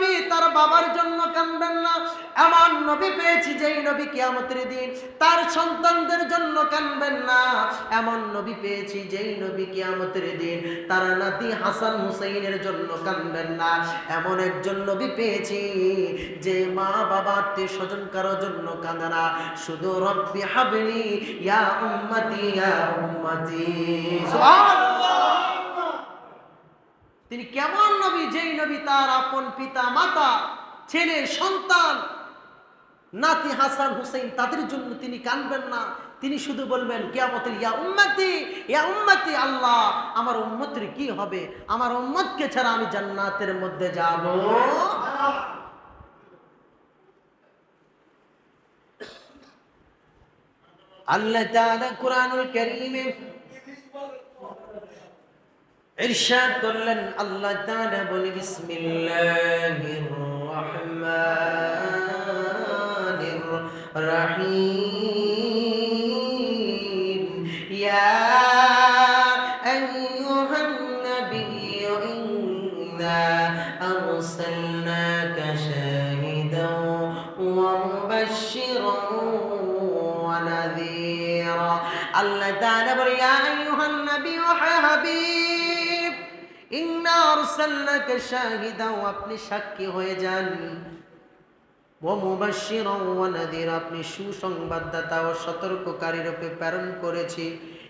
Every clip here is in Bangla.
নবী তার বাবার জন্য কাঁদবেন না। এমন নবী পেয়েছি যেই নবী কিয়ামতের দিন তার সন্তানদের জন্য কাঁদবেন না। এমন নবী পেয়েছি যেই নবী কিয়ামতের দিন তার নাতি হাসান হুসাইনের জন্য কাঁদবেন না। এমন একজন নবী পেয়েছি যে মা বাবা আত্মীয় স্বজন কারোর জন্য কাঁদে না, শুধু রব্বি হাবলি ইয়া উম্মতি ইয়া উম্মতি। সুবহানাল্লাহ। তিনি কেমন নবী? যেই নবী তার আপন পিতা মাতা ছেলে সন্তান নাতি হাসান হুসাইন তাদের জন্য তিনি কাঁদবেন না। তিনি শুধু বলবেন কিয়ামতের ইয়া উম্মতি, আল্লাহ আমার উম্মতের কি হবে? আমার উম্মতকে ছাড়া আমি জান্নাতের মধ্যে যাব। আল্লাহ তাআলা কুরআনুল কারীমে ইরশাদ করলেন, আল্লাহ তাআলা বলে বিসমিল্লাহির রহমানির রহিম ইয়া আইয়ুহান নাবিয়্যু ইন্না আরসালনাকা শাহিদাও ওয়া মুবাশশিরান ওয়া নাযীরা। আল্লাহ তাআলা বলে ইয়া আইয়ুহান নাবিয়্যু হাবিব ইন্না আরসালনাকা শাহিদাও, আপনি সাক্ষী হয়ে যান, ওয়া মুবাশশিরান ওয়া নাযীরা, আপনি সুসংবাদদাতা ও সতর্ককারী রূপে প্রেরণ করেছি।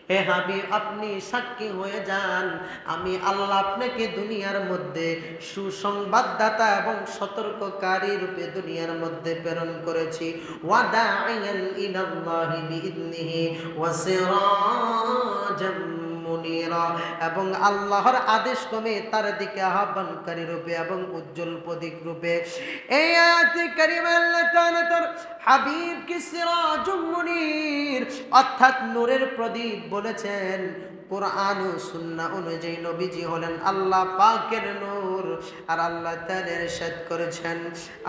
হে হাবিব আপনি সাক্ষী হয়ে যান, আমি আল্লাহ আপনাকে দুনিয়ার মধ্যে সুসংবাদদাতা এবং সতর্ককারী রূপে দুনিয়ার মধ্যে প্রেরণ করেছি। ওয়া দাঈয়ান ইলাল্লাহি বিইذনিহি ওয়া সিরাজাম মুনীরা, এবং আল্লাহর আদেশ ক্রমে তার দিকে আহ্বানকারী রূপে এবং উজ্জ্বল প্রতীক রূপে। এই আয়াতে কারিমা আল্লাহ তাআলা তার হাবিবকে সিরাজুম মুনীর অর্থাৎ নূরের প্রদীপ বলেছেন। কোরআন ও সুন্নাহ অনুযায়ী নবীজি হলেন আল্লাহ পাকের নূর। আর আল্লাহ তাআলা ইরশাদ করেছেন,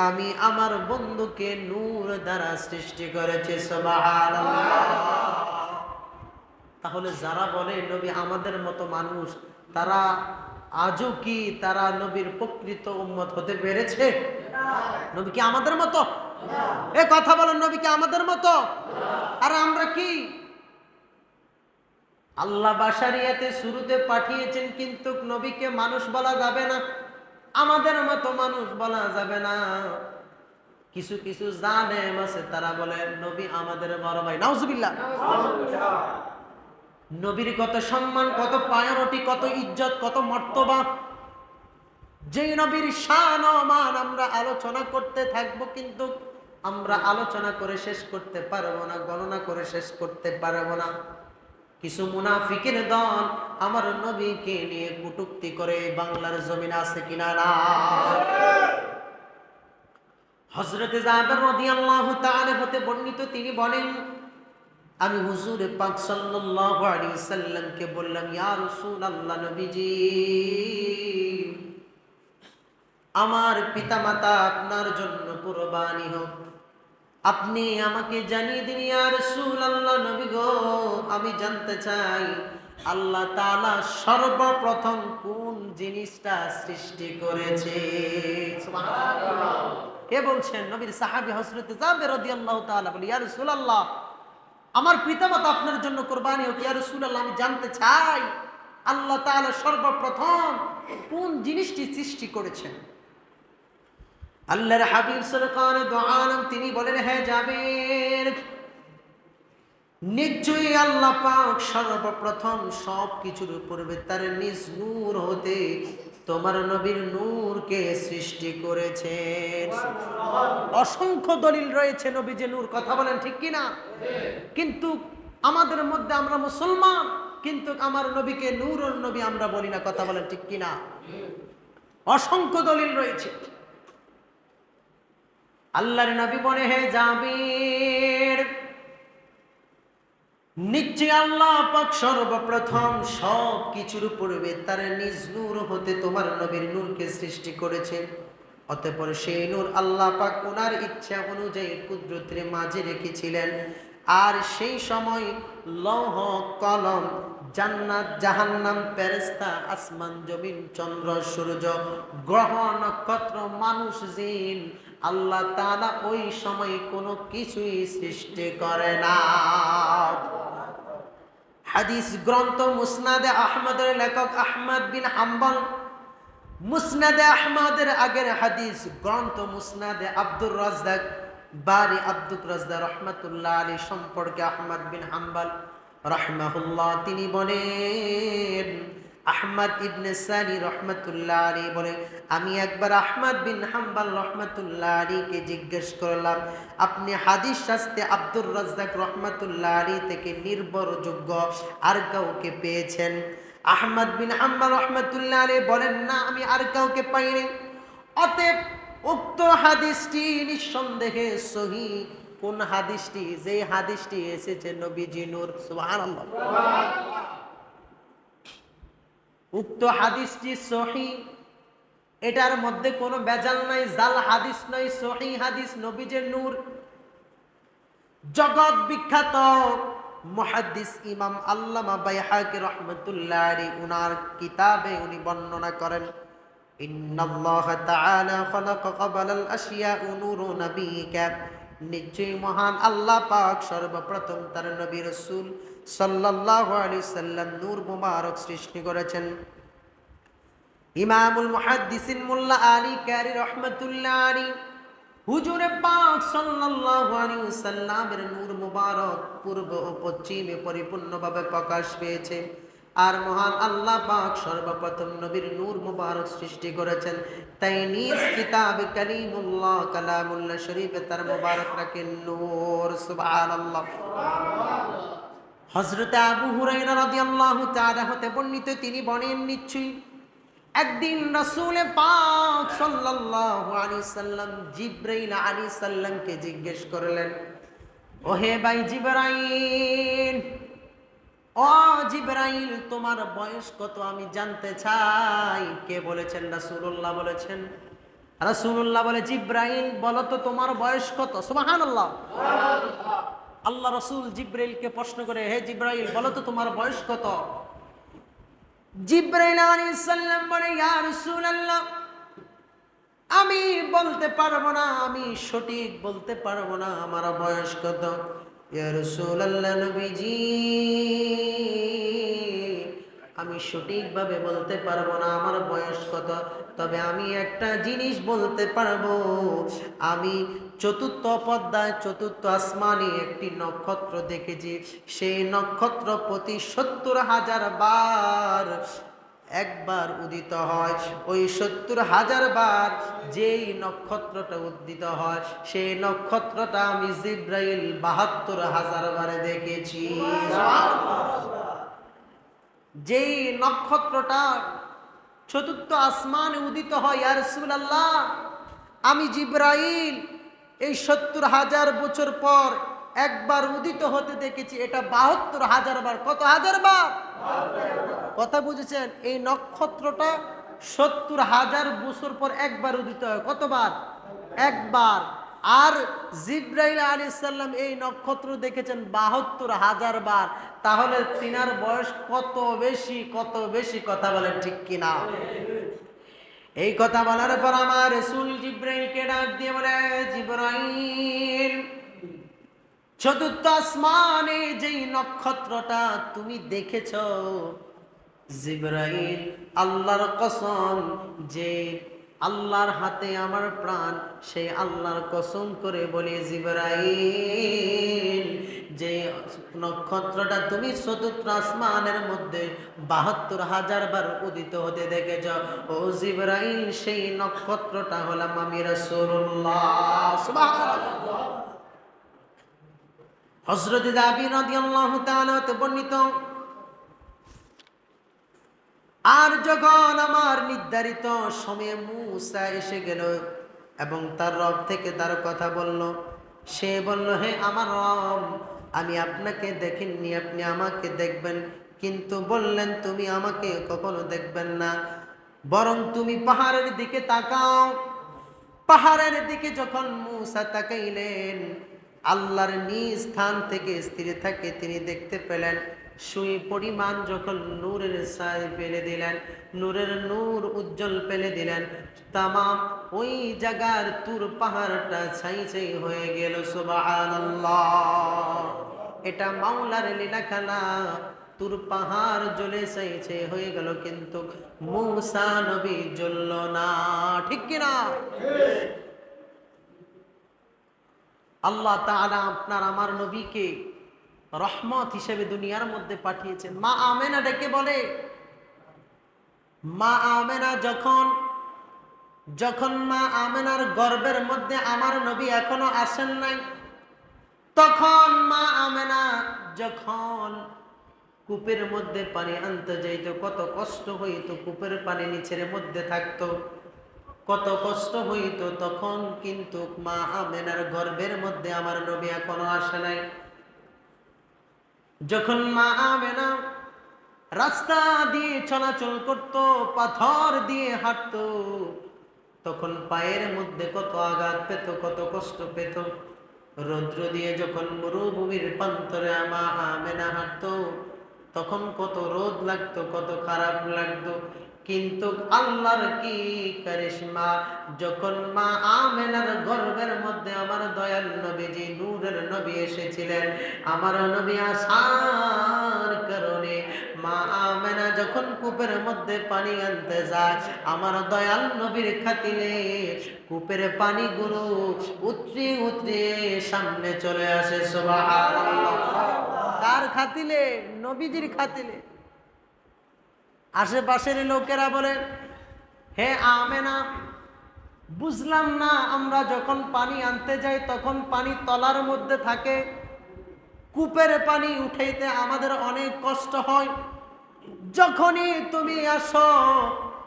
আমি আমার বন্ধুকে নূর দ্বারা সৃষ্টি করেছি। সুবহানাল্লাহ। তাহলে যারা বলে নবী আমাদের মতো মানুষ, তারা আজও কি তারা নবীর প্রকৃত উম্মত হতে পেরেছে? নবী কি আমাদের মতো? এ কথা বলেন, নবী কি আমাদের মতো? আর আমরা কি? আল্লাহ বাশারিয়াতে শুরুতে পাঠিয়েছেন, কিন্তু নবীকে মানুষ বলা যাবে না, আমাদের মতো মানুষ বলা যাবে না। কিছু কিছু জালেম আছে তারা বলে নবী আমাদের বড় ভাই। নাউজুবিল্লাহ। নবীর কত সম্মান, কত প্রায়োরিটি, কত ইজ্জত, কত মর্তবা। যেই নবীর শান ও মান আমরা আলোচনা করতে থাকবো, কিন্তু আমরা আলোচনা করে শেষ করতে পারবো না, গণনা করে শেষ করতে পারবো না। কিছু মুনাফিকের দল আমার নবীকে নিয়ে কটূক্তি করে বাংলার জমিন আছে কিনা? না। হযরত জাবের রাদিয়াল্লাহু তাআলা হতে বর্ণিত, তিনি বলেন, আমি হুজুর পাক সাল্লাল্লাহু আলাইহি সাল্লামকে বললাম, ইয়া রাসূলুল্লাহ নবীজি, আমার পিতামাতা আপনার জন্য কুরবানি হোক, আপনি আমাকে জানিয়ে দিন ইয়া রাসূলুল্লাহ নবী গো, আমি জানতে চাই আল্লাহ তাআলা সর্বপ্রথম কোন জিনিসটা সৃষ্টি করেছে? সুবহানাল্লাহ। কে বলছেন? নবীর সাহাবী হযরত জাবের রাদিয়াল্লাহু তাআলা বলে, ইয়া রাসূলুল্লাহ আমার পিতামাতা আপনার জন্য কুরবানি হোক, ইয়া রাসূলুল্লাহ আমি জানতে চাই আল্লাহ তাআলা সর্বপ্রথম কোন জিনিসটি সৃষ্টি করেছেন? আল্লাহর হাবিব সাল্লাল্লাহু আলাইহি ওয়াসাল্লাম তিনি বলেন, হে জাবের, নিশ্চয়ই আল্লাহ পাক সর্বপ্রথম সব কিছুর পূর্বে তার নিজ নূর হতে তোমার নবীর নূরকে সৃষ্টি করেছেন। অসংখ্য দলিল রয়েছে নবী যে নূর, কথা বলেন ঠিক কিনা? কিন্তু আমাদের মধ্যে আমরা মুসলমান, কিন্তু আমার নবীকে নূরুন নবী আমরা বলি না, কথা বলেন ঠিক কিনা? অসংখ্য দলিল রয়েছে। আল্লাহর নবী বলে, হে জাবির, নিশ্চয় আল্লাহ পাক সর্বপ্রথম সব কিছুর পূর্বে তার নিজ নূর হতে তোমার নবীর নূরকে সৃষ্টি করেছেন। অতঃপর সেই নূর আল্লাহ পাক ওনার ইচ্ছা অনুযায়ী কুদরতের মাঝে রেখেছিলেন। আর সেই সময় লৌহ কলম জান্নাত জাহান্নাম ফেরেশতা আসমান জমিন চন্দ্র সূর্য গ্রহ নক্ষত্র মানুষ জিন আল্লাহ তাআলা ওই সময় কোনো কিছুই সৃষ্টি করে না। হাদিস গ্রন্থ মুসনাদে আহমদের লেখক আহমদ বিন হাম্বল, মুসনাদে আহমদের আগের হাদিস গ্রন্থ মুসনাদে আব্দুর রাজ্জাক বারি আব্দুর রাজ্জাক রহমাতুল্লাহ আলাইহি সম্পর্কে আহমদ বিন হাম্বল রাহিমাহুল্লাহ তিনি বলেন, আহমদ ইবনে সানি রহমাতুল্লাহ আলাইহি বলে, আমি একবার আহমদ বিন হাম্বল রহমাতুল্লাহ আলাইহিকে জিজ্ঞেস করলাম, আপনি হাদিস শাস্ত্রে আব্দুর রাজ্জাক রহমাতুল্লাহ আলাইহি থেকে নির্ভরযোগ্য আর কাউকে পেয়েছেন? আহমদ বিন হাম্বল রহমাতুল্লাহ আলাইহি বলেন, না, আমি আর কাউকে পাইনি। অতএব উক্ত হাদিসটি নিঃসন্দেহে সহিহ। কোন হাদিসটি? যে হাদিসটি এসেছে নবীজি নূর, সুবহানাল্লাহ, উক্ত হাদিসটি সহিহ, এটার মধ্যে কোনো বেজাল নাই, জাল হাদিস নয়, সহিহ হাদিস, নবীজির নূর। জগৎ বিখ্যাত মুহাদ্দিস ইমাম আল্লামা বাইহাকি রাহমাতুল্লাহ আলাইহি উনার কিতাবে উনি বর্ণনা করেন, ইন্নাল্লাহা তাআলা খালাকা ক্বাবলাল আশিয়া নূরু নাবিয়িকা, নিশ্চয়ই মহান আল্লাহ পাক সর্বপ্রথম তার নবী রাসূল সাল্লাল্লাহু আলাইহি সাল্লাম নূর মুবারক সৃষ্টি করেছেন। ইমামুল মুহাদ্দিসিন মোল্লা আলী কারি রাহমাতুল্লাহ আলাইহি হুজুরে পাক সাল্লাল্লাহু আলাইহি ওয়াসাল্লামের নূর মুবারক পূর্ব ও পশ্চিমে পরিপূর্ণভাবে প্রকাশ পেয়েছে। আর মহান আল্লাহ পাক সর্বপ্রথম নবীর নূর মুবারক সৃষ্টি করেছেন, তাই নিজ কিতাবে কালিমুল্লাহ কালামুল্লাহ শরীফে তার মুবারক রাখেন নূর, সুবহানাল্লাহ। হযরত আবু হুরায়রা রাদিয়াল্লাহু তাআলা হতে বর্ণিত, তিনি বলেন, নিশ্চয়ই একদিন রাসূল পাক সাল্লাল্লাহু আলাইহি সাল্লাম জিবরাইল আলাইহিস সালামকে জিজ্ঞেস করলেন, ওহে ভাই জিবরাইল, ও জিবরাইল, তোমার বয়স কত আমি জানতে চাই। কে বলেছেন? রাসূলুল্লাহ বলেছেন। রাসূলুল্লাহ বলে, জিবরাইল বলো তো তোমার বয়স কত? সুবহানাল্লাহ। আল্লাহ রাসূল জিবরাইলকে প্রশ্ন করে, হে জিবরাইল বলো তো তোমার বয়স কত? জিবরাইল আলাইহিস সালাম বলে, ইয়া রাসূলুল্লাহ, আমি বলতে পারবো না, আমি সঠিক বলতে পারবো না আমার বয়স কত। ইয়া রাসূলুল্লাহ, নবীজি, আমি সঠিকভাবে বলতে পারবো না আমার বয়স কত, তবে আমি একটা জিনিস বলতে পারবো, আমি চতুর্থ পর্দায় চতুর্থ আসমানে একটি নক্ষত্র দেখেছি, সেই নক্ষত্র প্রতি ৭০,০০০ বার একবার উদিত হয়। ওই ৭০,০০০ বার যেই নক্ষত্রটা উদিত হয়, সেই নক্ষত্রটা আমি জিবরাইল ৭২,০০০ বারে দেখেছি। যেই নক্ষত্রটা চতুর্থ আসমানে উদিত হয়, ইয়া রাসূলুল্লাহ, আমি জিবরাইল এই ৭০,০০০ বছর পর একবার উদিত হতে দেখেছি, এটা ৭২,০০০ বার। কত হাজার বার? কথা বুঝেছেন? এই নক্ষত্রটা ৭০,০০০ বছর পর একবার উদিত হয়। কতবার? একবার। আর জিবরাইল আলাইহিস সালাম এই নক্ষত্র দেখেছেন ৭২,০০০ বার। তাহলে তিনার বয়স কত বেশি, কত বেশি, কথা বলেন ঠিক কিনা? এই কথা বলার পর আমার রাসূল জিবরাইলকে ডাক দিয়ে বলে, জিবরাইল, চতুর্থ আসমানে যেই নক্ষত্রটা তুমি দেখেছ, জিবরাইল, আল্লাহর কসম, যে আল্লাহর হাতে আমার প্রাণ, সেই আল্লাহর কসম করে বলে, জিবরাইল, যে নক্ষত্রটা তুমি চতুর্থ আসমানের মধ্যে ৭২,০০০ বার উদিত হতে দেখেছ, ও জিবরাইল, সেই নক্ষত্রটা হলাম আমি রাসূলুল্লাহ। সুবহানাল্লাহ। হযরত জাবির রাদিয়াল্লাহু তাআলা হতে বর্ণিত, আর যখন আমার নির্ধারিত সময়ে মূসা এসে গেল এবং তার রব থেকে তার কথা বলল, সে বলল, হে আমার রব, আমি আপনাকে দেখিনি, আপনি আমাকে দেখবেন, কিন্তু বললেন তুমি আমাকে কখনো দেখবেন না, বরং তুমি পাহাড়ের দিকে তাকাও। পাহাড়ের দিকে যখন মূসা তাকাইলেন, আল্লাহর নিজ স্থান থেকে স্থির থাকে তিনি দেখতে পেলেন সুই পরিমাণ যখন নূরের ছায় ফেলে দিলেন, নূরের নূর উজ্জ্বল ফেলে দিলেন, তামাম ওই জায়গার তুর পাহাড়টা ছাই ছাই হয়ে গেল। সুবহানাল্লাহ, এটা মাওলার লীলা খেলা। তুর পাহাড় জ্বলে ছাই ছাই হয়ে গেল, কিন্তু মূসা নবী জ্বলল না। ঠিক কিনা? আল্লাহ তাআলা আপনার আমার নবীকে রহমত হিসেবে দুনিয়ার মধ্যে পাঠিয়েছেন। মা আমেনা ডেকে বলে, মা আমেনা যখন মা আমেনার গর্ভের মধ্যে আমার নবী এখনো আসেন নাই, তখন মা আমেনা যখন কূপের মধ্যে পানি আনতে যাইত, কত কষ্ট হইত। কূপের পানি নিচের মধ্যে থাকতো, কত কষ্ট হইত। তখন কিন্তু মা আমেনার গর্ভের মধ্যে আমার নবী এখনো আসে নাই। যখন মা আমেনা রাস্তা দিয়ে চলাচল করত, পাথর দিয়ে হাঁটত, তখন পায়ের মধ্যে কত আঘাত পেত, কত কষ্ট পেত। রৌদ্র দিয়ে যখন মরুভূমির প্রান্তরে মা আমেনা হাঁটত, তখন কত রোদ লাগতো, কত খারাপ লাগতো। কিন্তু আল্লাহর কি কারিশমা, যখন মা আমেনার গর্ভের মধ্যে আমার দয়াল নবীজি নূরের নবী এসেছিলেন, আমার নবী আসার কারণে মা আমেনা যখন কূপের মধ্যে পানি আনতে যায়, আমার দয়াল নবীর খাতিরে কূপের পানিগুলো উতরে উতরে সামনে চলে আসে। সুবহানাল্লাহ। কার খাতিলে? নবীজির খাতিলে। আশেপাশের লোকেরা বলেন, হে আমেনা, বুঝলাম না, আমরা যখন পানি আনতে যাই তখন পানি তলার মধ্যে থাকে, কূপের পানি উঠাইতে আমাদের অনেক কষ্ট হয়। যখনই তুমি আসো,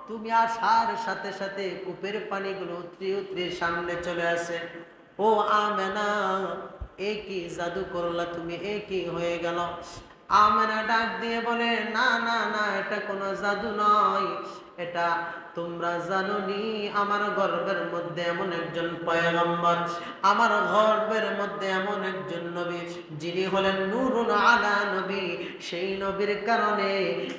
তুমি আসার সাথে সাথে কূপের পানিগুলো উতরে উতরে সামনে চলে আসে। ও আমেনা, এ কি জাদু করলা তুমি, এ কি হয়ে গেল? আমেনা ডাক দিয়ে বলে, না না না, এটা কোনো জাদু নয়, এটা তোমরা জানোনি, আমার গর্ভের মধ্যে এমন একজন পয়গম্বর, আমার গর্ভের মধ্যে এমন একজন নবী, যিনি হলেন নূরুন আলা নবী। সেই নবীর কারণে,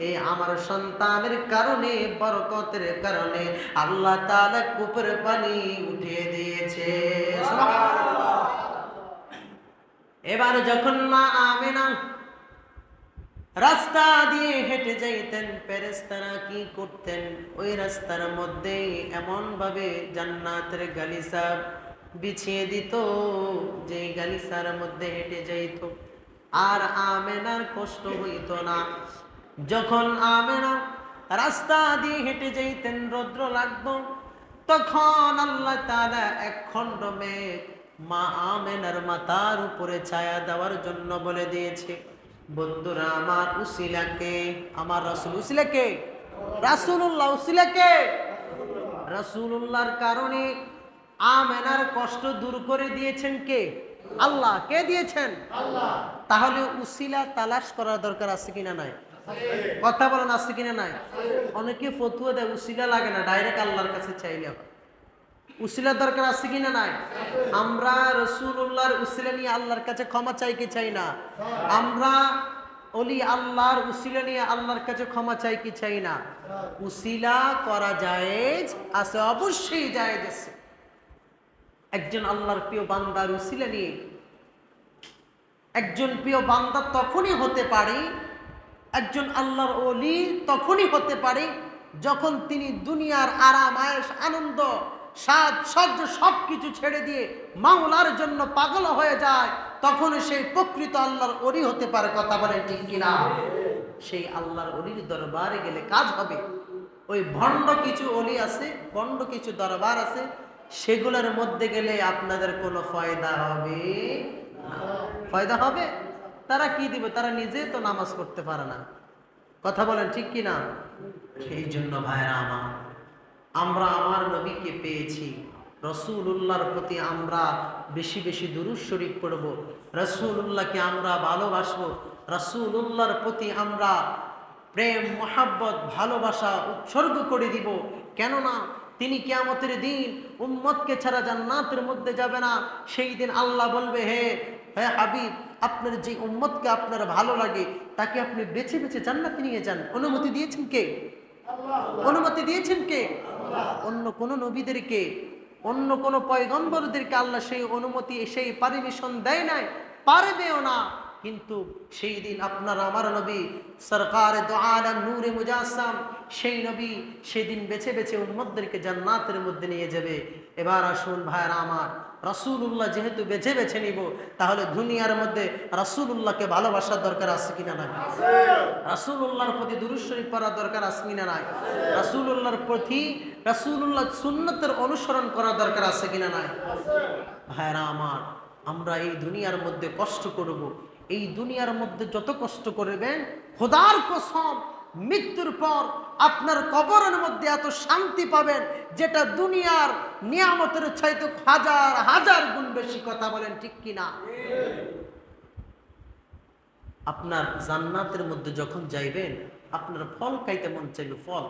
এই আমার সন্তানের কারণে, বরকতের কারণে আল্লাহ তাআলা কূপের পানি উঠিয়ে দিয়েছে। সুবহানাল্লাহ। এবার যখন মা আমেনা রাস্তা দিয়ে হেঁটে যাইতেন, ফেরেশতারা কি করতেন, ওই রাস্তার মধ্যে এমন ভাবে জান্নাতের গালিচা বিছিয়ে দিত, যে গালিচার মধ্যে হেঁটে যাইত, আর আমেনার কষ্ট হইত না। যখন আমেনা রাস্তা দিয়ে হেঁটে যাইতেন, রৌদ্র লাগতো, তখন আল্লাহ তাআলা এক খণ্ড মেঘ মা আমেনার মাথার উপরে ছায়া দেওয়ার জন্য বলে দিয়েছে। বন্ধুরা আমার, উসিলাকে, আমার রাসূল, উসিলাকে রাসূলুল্লাহ, উসিলাকে রাসূলুল্লাহর কারণে আমেনার কষ্ট দূর করে দিয়েছেন কে? আল্লাহ। কে দিয়েছেন? আল্লাহ। তাহলে উসিলা তালাশ করার দরকার আছে কিনা নাই? কথা বলেন, আছে কিনা নাই? অনেকে ফতুয়া দেয় উসিলা লাগে না, ডাইরেক্ট আল্লাহর কাছে চাইলে হয়। উসিলার দরকার আছে কিনা নাই? আমরা রাসূলুল্লাহর উসিলা নিয়ে আল্লাহর কাছে ক্ষমা চাই কি চাই না? আমরা ওলি আল্লাহর উসিলা নিয়ে আল্লাহর কাছে ক্ষমা চাই কি চাই না? উসিলা করা জায়েজ আছে, অবশ্যই জায়েজ আছে। একজন আল্লাহর প্রিয় বান্দার উসিলা নিয়ে একজন প্রিয় বান্দা তখনই হতে পারে, একজন আল্লাহর ওলি তখনই হতে পারে, যখন তিনি দুনিয়ার আরাম আয়েশ আনন্দ সাজ সহ্য সবকিছু ছেড়ে দিয়ে মাওলার জন্য পাগল হয়ে যায়, তখন সেই প্রকৃত আল্লাহর ওলি হতে পারে। কথা বলেন ঠিক কিনা? সেই আল্লাহর ওলির দরবারে গেলে কাজ হবে। ওই ভণ্ড কিছু ওলি আছে, ভণ্ড কিছু দরবার আছে, সেগুলোর মধ্যে গেলে আপনাদের কোনো ফায়দা হবে না। ফায়দা হবে? তারা কি দিবে? তারা নিজে তো নামাজ পড়তে পারে না। কথা বলেন ঠিক কিনা? সেই জন্য ভাইরা আমার, আমরা আমার নবীকে পেয়েছি, রাসূলুল্লাহর প্রতি আমরা বেশি বেশি দুরূদ শরীফ পড়ব, রাসূলুল্লাহকে আমরা ভালোবাসবো, রাসূলুল্লাহর প্রতি আমরা প্রেম মোহাব্বত ভালোবাসা উৎসর্গ করে দিব। কেননা তিনি কিয়ামতের দিন উম্মতকে ছাড়া জান্নাতের মধ্যে যাবে না। সেই দিন আল্লাহ বলবে, হে হে হাবিব, আপনার যে উম্মতকে আপনার ভালো লাগে তাকে আপনি বেছে বেছে জান্নাতে নিয়ে যান। অনুমতি দিয়েছেন কে? অনুমতি দিয়েছেন কে? অন্য কোন নবীদেরকে, অন্য কোন পয়গম্বরদেরকে আল্লাহ সেই অনুমতি, সেই পারমিশন দেয় নাই, পারবেও না। কিন্তু সেই দিন আপনার আমার নবী সরকারে দো আলম নূরে মুজাসসাম, সেই নবী সেদিন বেছে বেছে উম্মতদেরকে জান্নাতের মধ্যে নিয়ে যাবে। এবার আসুন ভাইরা আমার, রাসূলুল্লাহ যেহেতু বেছে বেছে নিব, তাহলে দুনিয়ার মধ্যে রাসূলুল্লাহকে ভালোবাসার দরকার আছে কিনা নাই? রাসূলুল্লাহর প্রতি দুরূদ শরীফ পড়ার দরকার আছে কিনা নাই? রাসূলুল্লাহর প্রতি, রাসূলুল্লাহ সুন্নতের অনুসরণ করার দরকার আছে কিনা নাই? ভাইরা আমার, আমরা এই দুনিয়ার মধ্যে কষ্ট করব, এই দুনিয়ার মধ্যে যত কষ্ট করবেন, খোদার কসম মৃত্যুর পর আপনার কবরের মধ্যে এত শান্তি পাবেন যেটা দুনিয়ার নিয়ামতের চাইতে হাজার হাজার গুণ বেশি। কথা বলেন ঠিক কিনা? আপনার জান্নাতের মধ্যে যখন যাইবেন, আপনার ফল খাইতে মন চাইল, ফল,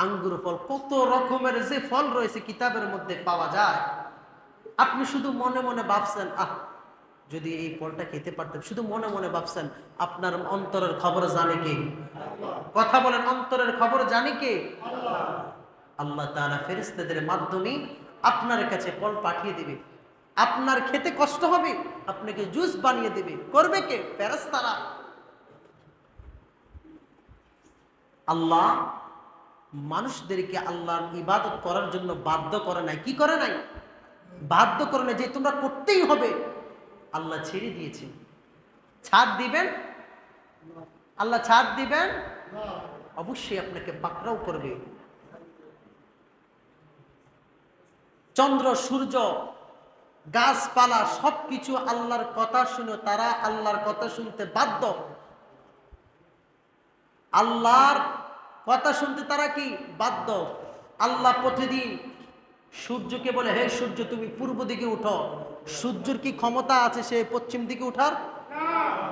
আঙ্গুর ফল, কত রকমের যে ফল রয়েছে কিতাবের মধ্যে পাওয়া যায়। আপনি শুধু মনে মনে ভাবছেন, আহ যদি এই ফলটা খেতে পারতেন, শুধু মনে মনে ভাবছেন। আপনার অন্তরের খবর জানে কে? কথা বলেন, অন্তরের খবর জানে কে? আল্লাহ তাআলা ফেরেশতাদের মাধ্যমে আপনার কাছে ফল পাঠিয়ে দিবে। আপনার খেতে কষ্ট হবে, আপনাকে জুস বানিয়ে দেবে। করবে কে? ফেরেশতারা। আল্লাহ মানুষদেরকে আল্লাহর ইবাদত করার জন্য বাধ্য করে নাই। কি করে নাই? বাধ্য করে নাই যে তোমরা করতেই হবে। আল্লাহ ছেড়ে দিয়েছে। ছাড় দিবেন? আল্লাহ ছাড় দিবেন? অবশ্যই আপনাকে পাকড়াও করবে। চন্দ্র, সূর্য, গাছপালা সবকিছু আল্লাহর কথা শুনে, তারা আল্লাহর কথা শুনতে বাধ্য। আল্লাহর কথা শুনতে তারা কি বাধ্য? আল্লাহ প্রতিদিন সূর্যকে বলে, হে সূর্য তুমি পূর্ব দিকে উঠো। সূর্যের কি ক্ষমতা আছে সে পশ্চিম দিকে উঠার?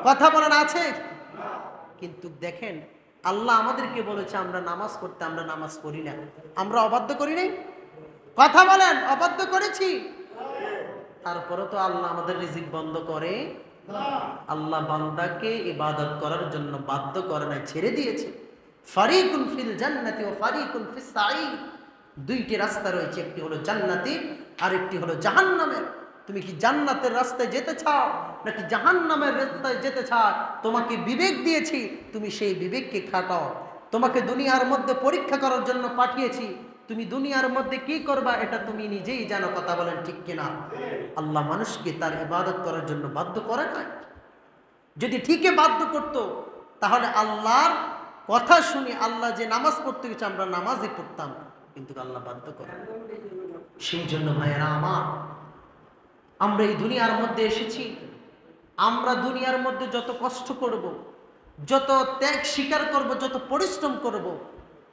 কথা বলেন, আছে? কিন্তু দেখেন, আল্লাহ আমাদেরকে বলেছে আমরা নামাজ পড়তে, আমরা নামাজ পড়ি না। আমরা অবাধ্য করি নাই? কথা বলেন, অবাধ্য করেছি? তারপরে তো আল্লাহ আমাদের রিজিক বন্ধ করে? আল্লাহ বান্দাকে ইবাদত করার জন্য বাধ্য করে নাই, ছেড়ে দিয়েছে। ফারিকুন ফিল জান্নাতি ওয়া ফারিকুন ফিস সাঈর। দুইটি রাস্তা রয়েছে, একটি হলো জান্নাতের আর একটি হলো জাহান্নামের। তুমি কি জান্নাতের রাস্তায় যেতে চাও নাকি জাহান্নামের রাস্তায় যেতে চাও? তোমাকে বিবেক দিয়েছি, তুমি সেই বিবেককে খাটাও। তোমাকে দুনিয়ার মধ্যে পরীক্ষা করার জন্য পাঠিয়েছি, তুমি দুনিয়ার মধ্যে কি করবা এটা তুমি নিজেই জানো। কথা বলেন ঠিক কিনা? আল্লাহ মানুষকে তার ইবাদত করার জন্য বাধ্য করে না। যদি ঠিকই বাধ্য করত, তাহলে আল্লাহর কথা শুনে আল্লাহ যে নামাজ পড়তে গেছে আমরা নামাজই পড়তাম, কিন্তু আল্লাহ বাধ্য করে। সেই জন্য ভাইয়েরা আমার, আমরা এই দুনিয়ার মধ্যে এসেছি, আমরা দুনিয়ার মধ্যে যত কষ্ট করব, যত ত্যাগ স্বীকার করব, যত পরিশ্রম করব,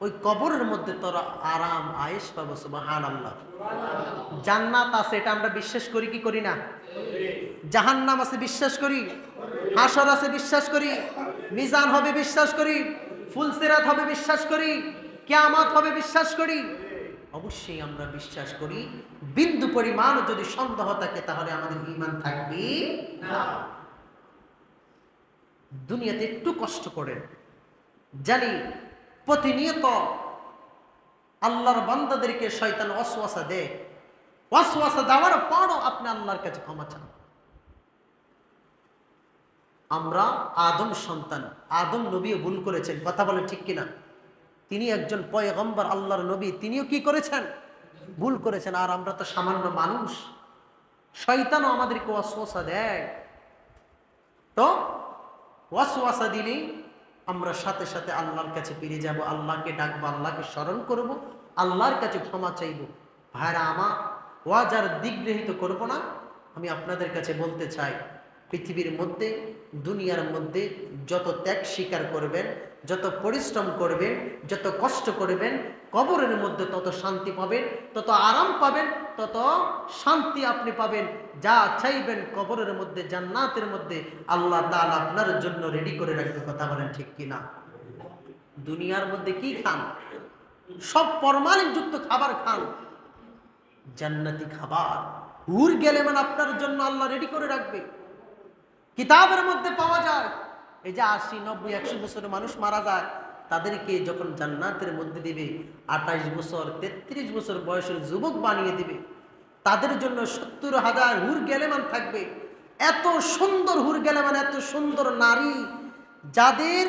ওই কবরের মধ্যে তোরা আরাম আয়েশ পাবো। সুবহানাল্লাহ। জান্নাত আছে, এটা আমরা বিশ্বাস করি কি করি না? জাহান্নাম আছে বিশ্বাস করি, হাসর আছে বিশ্বাস করি, মিজান হবে বিশ্বাস করি, ফুলসিরাত হবে বিশ্বাস করি, কিয়ামত হবে বিশ্বাস করি। অবশ্যই আমরা বিশ্বাস করি। বিন্দু পরিমাণ যদি সন্দেহ থাকে তাহলে আমাদের ঈমান থাকবে না। দুনিয়াতে একটু কষ্ট করেন, জানি প্রতিনিয়ত আল্লাহর বান্দাদেরকে শয়তান ওয়াসওয়াসা দেয়। ওয়াসওয়াসা দেওয়ার পরও আপনি আল্লাহর কাছে ক্ষমা চান। আমরা আদম সন্তান, আদম নবীও ভুল করেছেন। কথা বলে ঠিক কিনা? তিনি একজন পয়গম্বর, আল্লাহর নবী, তিনিও কি করেছেন? ভুল করেছেন। আর আমরা তো সামান্য মানুষ, শয়তানও আমাদেরকে ওয়াসওয়াসা দেয়। তো ওয়াসওয়াসা দিলেই আমরা সাথে সাথে আল্লাহর কাছে ফিরে যাব, আল্লাহকে ডাকবো, আল্লাহকে স্মরণ করব, আল্লাহর কাছে ক্ষমা চাইব। ভাইরা আমার, ওয়াজ আর দিগ্রহিত করব না। আমি আপনাদের কাছে বলতে চাই, পৃথিবীর মধ্যে, দুনিয়ার মধ্যে যত ত্যাগ স্বীকার করবেন, যত পরিশ্রম করবেন, যত কষ্ট করবেন, কবরের মধ্যে তত শান্তি পাবেন, তত আরাম পাবেন, তত শান্তি আপনি পাবেন। যা চাইবেন কবরের মধ্যে, জান্নাতের মধ্যে আল্লাহ তাআলা আপনার জন্য রেডি করে রাখবে। কথা বলেন ঠিক কিনা? দুনিয়ার মধ্যে কি খান? সব ফরমালিন যুক্ত খাবার খান। জান্নাতি খাবার হুর গেলে মানে আপনার জন্য আল্লাহ রেডি করে রাখবে। কিতাবের মধ্যে পাওয়া যায়। এই যে 80, 90, 100 বছরের মানুষ মারা যায়, তাদেরকে যখন জান্নাতের মধ্যে দিবে 28 বছর 33 বছর বয়সের যুবক বানিয়ে দিবে। তাদের জন্য 70,000 হুর গেলেমান থাকবে। এত সুন্দর হুর গেলেমান, এত সুন্দর নারী, যাদের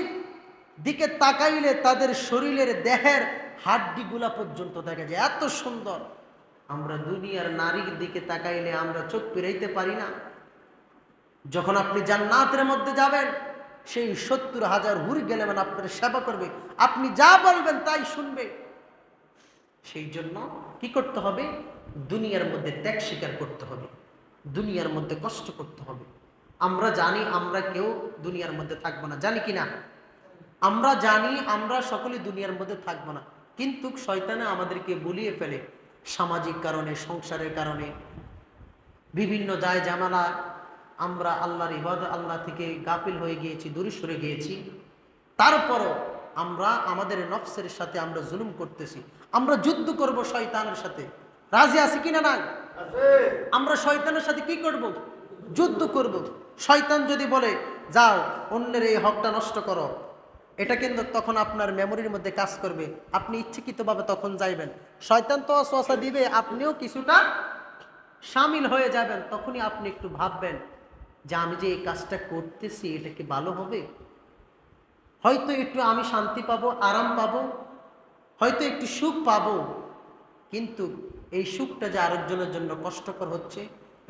দিকে তাকাইলে তাদের শরীরের দেহের হাড্ডিগুলা পর্যন্ত দেখা যায়, এত সুন্দর। আমরা দুনিয়ার নারীর দিকে তাকাইলে আমরা চোখ ফিরাইতে পারি না। যখন আপনি জান্নাতের মধ্যে যাবেন, সেই 70,000 হুর গেলেমান আপনার সেবা করবে, আপনি যা বলবেন তাই শুনবে। সেই জন্য কি করতে হবে? দুনিয়ার মধ্যে ত্যাগ স্বীকার করতে হবে, দুনিয়ার মধ্যে কষ্ট করতে হবে। আমরা জানি আমরা কেউ দুনিয়ার মধ্যে থাকবো না, জানি কি না? আমরা জানি আমরা সকলে দুনিয়ার মধ্যে থাকবো না, কিন্তু শয়তানে আমাদেরকে বলিয়ে ফেলে। সামাজিক কারণে, সংসারের কারণে, বিভিন্ন দায় জামালা আমরা আল্লাহর ইবাদত, আল্লাহ থেকে গাফিল হয়ে গিয়েছি, দূরে সরে গিয়েছি। তারপরও আমরা আমাদের নফসের সাথে আমরা জুলুম করতেছি। আমরা যুদ্ধ করব শয়তানের সাথে, রাজি আছি কিনা? না, আমরা শয়তানের সাথে কি করব? যুদ্ধ করব। শয়তান যদি বলে যাও অন্যের এই হকটা নষ্ট করো, এটা কিন্তু তখন আপনার মেমোরির মধ্যে কাজ করবে, আপনি ইচ্ছাকৃতভাবে তখন যাইবেন। শয়তান তো ওয়াসওয়াসা দিবে, আপনিও কিছুটা শামিল হয়ে যাবেন। তখনই আপনি একটু ভাববেন যে আমি যে এই কাজটা করতেছি এটা কি ভালো হবে? হয়তো একটু আমি শান্তি পাবো, আরাম পাবো, হয়তো একটু সুখ পাবো, কিন্তু এই সুখটা যে আরেকজনের জন্য কষ্টকর হচ্ছে,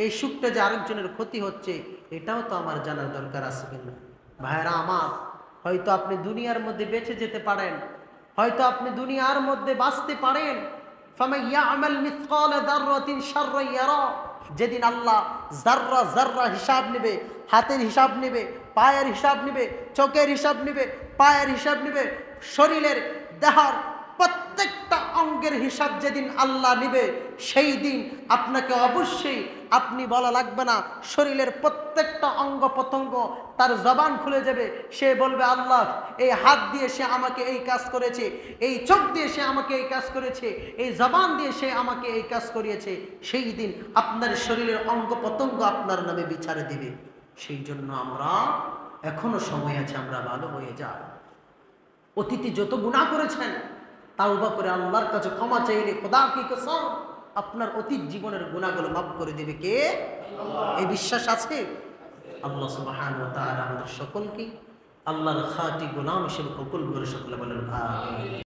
এই সুখটা যে আরেকজনের ক্ষতি হচ্ছে, এটাও তো আমার জানার দরকার আছে কিনা। ভাইরা আমার, হয়তো আপনি দুনিয়ার মধ্যে বেঁচে যেতে পারেন, হয়তো আপনি দুনিয়ার মধ্যে বাঁচতে পারেন। ফামান ইয়ামাল মিসকাল যাররাতিন শাররান ইয়ারা, যেদিন আল্লাহ যাররা যাররা হিসাব নেবে, হাতের হিসাব নেবে, পায়ের হিসাব নেবে, চোখের হিসাব নেবে, পায়ের হিসাব নেবে, শরীরের দেহার প্রত্যেকটা অঙ্গের হিসাব যেদিন আল্লাহ নেবে, সেই দিন আপনাকে অবশ্যই, আপনি বলা লাগবে না, শরীরের প্রত্যেকটা অঙ্গ প্রত্যঙ্গ তার জবান খুলে যাবে। সে বলবে আল্লাহ এই হাত দিয়ে সে আমাকে এই কাজ করেছে, এই চোখ দিয়ে সে আমাকে এই কাজ করেছে, এই জবান দিয়ে সে আমাকে এই কাজ করিয়েছে। সেই দিন আপনার শরীরের অঙ্গ প্রত্যঙ্গ আপনার নামে বিচারে দিবে। সেই জন্য আমরা এখনো সময় আছে, আমরা ভালো হয়ে যাই। অতীতে যত গুনাহ করেছেন তাওবা করে আল্লাহর কাছে ক্ষমা চাইলে খোদা কি কসম আপনার অতীত জীবনের গুনাহগুলো মাফ করে দিবে কে? এই বিশ্বাস আছে? আল্লাহ সুবহানাহু ওয়া তাআলা আমাদের সকলকে আল্লাহর খাঁটি গোলাম হিসেবে কবুল করে সকলে বলেন আমিন।